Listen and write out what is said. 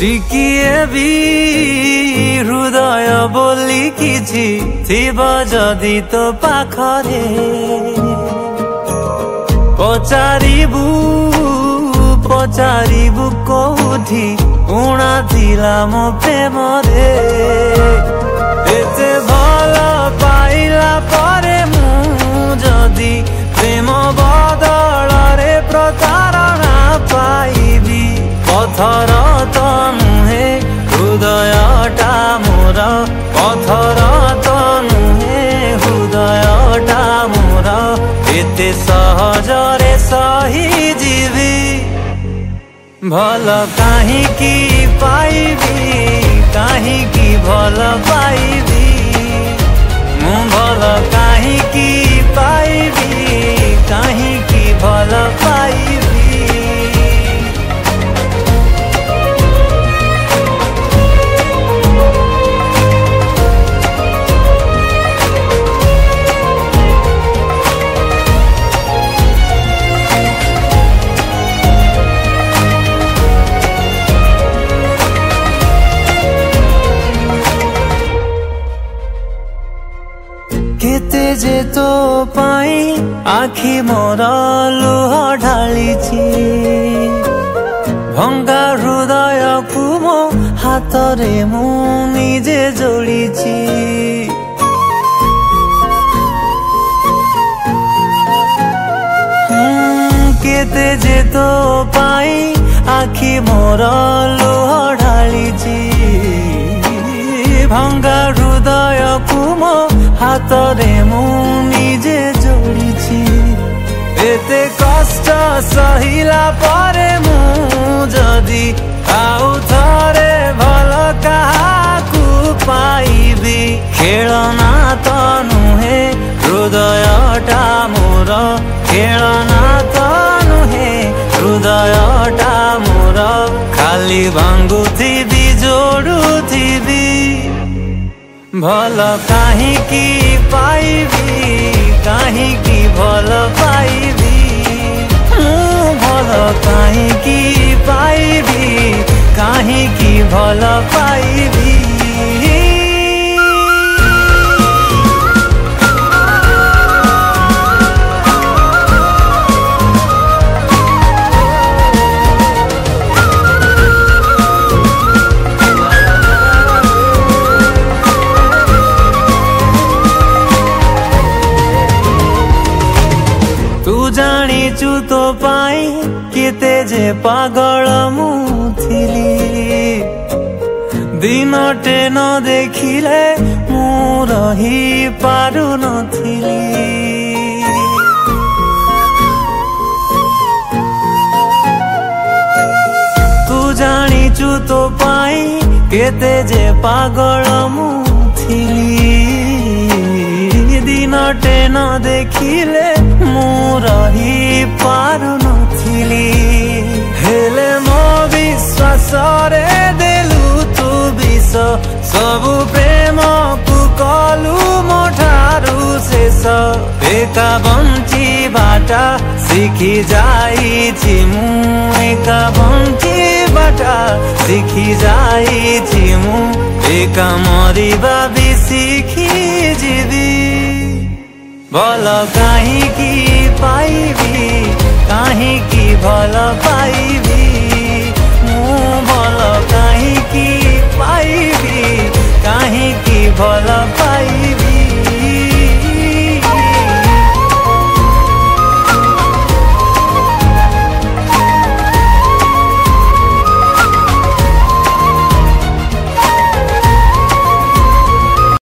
टिकिए भी हृदय बोली किछि थिबा जदि तो पाखरे पचारिबु कोठी उणा थिला मो प्रेम रे एते भल पाइला परे मु जदि प्रेम बदल रे प्रतारणा पाइबी पथर तो नुहे हृदयटा मोर पथर तो नुहे हृदयटा मोर एते सहजरे सही जीवी भल काहींकी पाइबी काहींकी भल पाइबी मु भल काहींकी पाइबी काहींकी भल पाइबी। केते जे तो पाई आखि मोर लुह ढालिछि भंगा हृदय को मो हाथ रे मु निजे जोड़िछि केते जे तो पाई आखि मोर लुह ढालिछि भंगा हृदय को मो हाथ रे मु निजे जोड़िछि एते कष्ट सहिला परे मु जदि आउ थरे भल काहाकू पाइबी खेलना तो नुहे हृदयटा मोर खेलना तो नुहे हृदयटा मोर खाली भांगुथिबी जोड़ुथिबी भल काहींकी पाइबी काहींकी भल पाइबी भल काहींकी पाइबी काहींकी भल पाइबी। तू जानिचु तो पाई केते जे पागल मु थिली दिनटे न देखिले मु रही पारु नथिली तू जानिचु तो पाई केते जे पागल मु थिली दिनटे न देखिले मु रही पारु नथिली हेले मो विश्वास रे देलु तू विष सबु प्रेम को कलु मो ठारू शेष एका बंची बाटा शिखी जाइछि मु एका बंची बाटा शिखी जाइछि मु एका मरिबा भी शिखी जीवी भल काहींकी पाइबी काहींकी भल पाइबी।